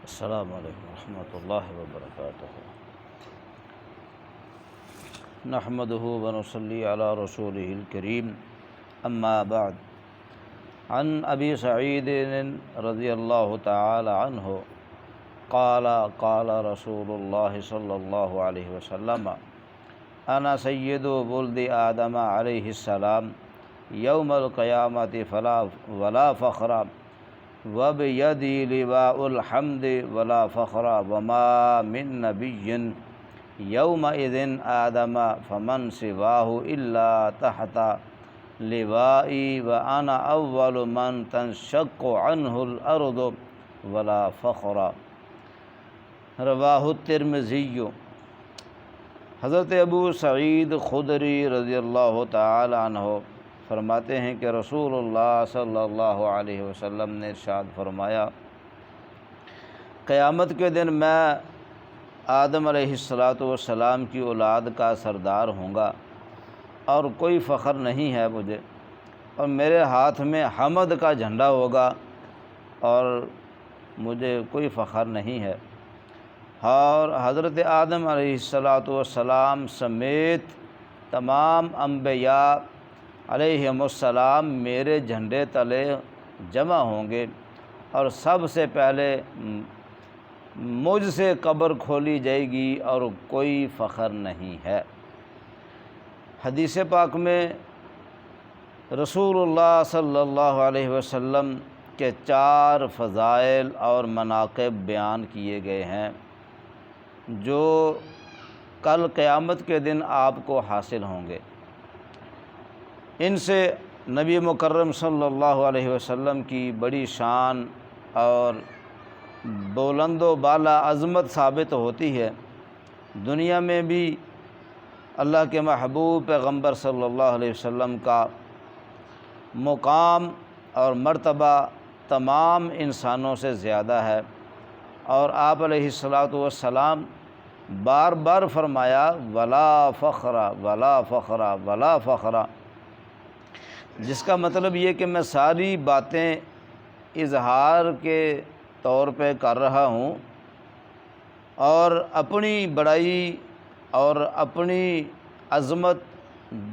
السلام علیکم ورحمۃ اللہ وبرکاتہ۔ نحمدہ ونصلی علی رسولہ الکریم، اما بعد۔ عن ابی سعید رضی اللہ تعالی عنہ قال قال رسول اللہ صلی اللہ علیہ وسلم انا سید ولد آدم علیہ السلام یوم القیامۃ فلا ولا فخر وبیدی لواء الحمد ولا فخر وما من نبی یومئذ آدم فمن سواہ الا تحت لوائی وانا اول من تنشق عنہ الارض ولا فخر۔ رواہ الترمذی۔ حضرت ابو سعید خدری رضی اللہ تعالی عنہ فرماتے ہیں کہ رسول اللہ صلی اللہ علیہ وسلم نے ارشاد فرمایا، قیامت کے دن میں آدم علیہ السلام کی اولاد کا سردار ہوں گا اور کوئی فخر نہیں ہے مجھے، اور میرے ہاتھ میں حمد کا جھنڈا ہوگا اور مجھے کوئی فخر نہیں ہے، اور حضرت آدم علیہ السلام سمیت تمام انبیاء علیہم السلام میرے جھنڈے تلے جمع ہوں گے، اور سب سے پہلے مجھ سے قبر کھولی جائے گی اور کوئی فخر نہیں ہے۔ حدیث پاک میں رسول اللہ صلی اللہ علیہ وسلم کے 4 فضائل اور مناقب بیان کیے گئے ہیں جو کل قیامت کے دن آپ کو حاصل ہوں گے۔ ان سے نبی مکرم صلی اللہ علیہ وسلم کی بڑی شان اور بلند و بالا عظمت ثابت ہوتی ہے۔ دنیا میں بھی اللہ کے محبوب پیغمبر صلی اللہ علیہ وسلم کا مقام اور مرتبہ تمام انسانوں سے زیادہ ہے، اور آپ علیہ السلام بار بار فرمایا ولا فخر ولا فخر ولا فخر، جس کا مطلب یہ کہ میں ساری باتیں اظہار کے طور پہ کر رہا ہوں اور اپنی بڑائی اور اپنی عظمت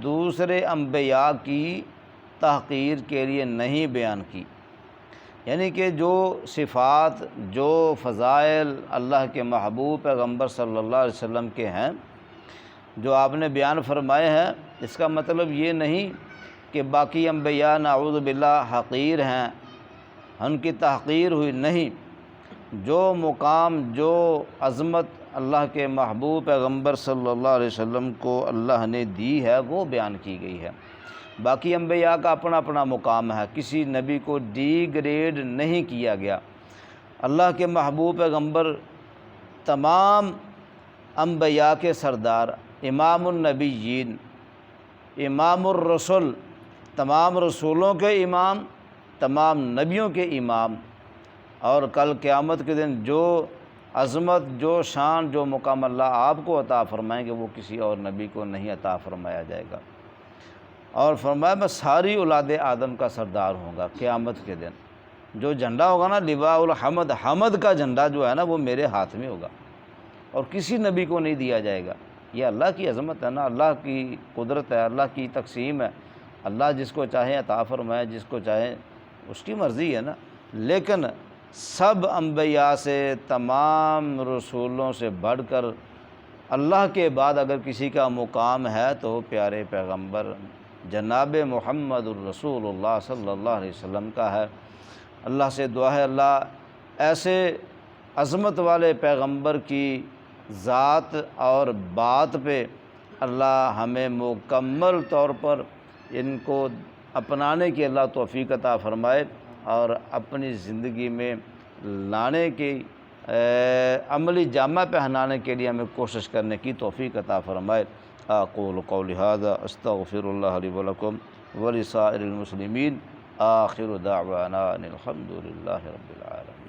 دوسرے انبیاء کی تحقیر کے لیے نہیں بیان کی۔ یعنی کہ جو صفات، جو فضائل اللہ کے محبوب پیغمبر صلی اللہ علیہ وسلم کے ہیں، جو آپ نے بیان فرمائے ہیں، اس کا مطلب یہ نہیں کہ باقی انبیاء نعوذ باللہ حقیر ہیں، ان کی تحقیر ہوئی، نہیں۔ جو مقام، جو عظمت اللہ کے محبوب پیغمبر صلی اللہ علیہ وسلم کو اللہ نے دی ہے وہ بیان کی گئی ہے۔ باقی انبیاء کا اپنا اپنا مقام ہے، کسی نبی کو ڈی گریڈ نہیں کیا گیا۔ اللہ کے محبوب پیغمبر تمام انبیاء کے سردار، امام النبیین، امام الرسل، تمام رسولوں کے امام، تمام نبیوں کے امام، اور کل قیامت کے دن جو عظمت، جو شان، جو مقام اللہ آپ کو عطا فرمائیں گے وہ کسی اور نبی کو نہیں عطا فرمایا جائے گا۔ اور فرمایا میں ساری اولاد آدم کا سردار ہوں گا قیامت کے دن۔ جو جھنڈا ہوگا نا لواء الحمد، حمد کا جھنڈا جو ہے نا وہ میرے ہاتھ میں ہوگا اور کسی نبی کو نہیں دیا جائے گا۔ یہ اللہ کی عظمت ہے نا، اللہ کی قدرت ہے، اللہ کی تقسیم ہے۔ اللہ جس کو چاہے عطا فرمائے، جس کو چاہے، اس کی مرضی ہے نا۔ لیکن سب انبیاء سے، تمام رسولوں سے بڑھ کر اللہ کے بعد اگر کسی کا مقام ہے تو پیارے پیغمبر جناب محمد الرسول اللہ صلی اللہ علیہ وسلم کا ہے۔ اللہ سے دعا ہے اللہ ایسے عظمت والے پیغمبر کی ذات اور بات پہ اللہ ہمیں مکمل طور پر ان کو اپنانے کی اللہ توفیق عطا فرمائے اور اپنی زندگی میں لانے کی عملی جامہ پہنانے کے لیے ہمیں کوشش کرنے کی توفیق عطا فرمائے۔ اقول قولی ھذا استغفر اللہ لی ولکم ولسائر المسلمین، آخر دعوانا ان الحمد للہ رب العالمین۔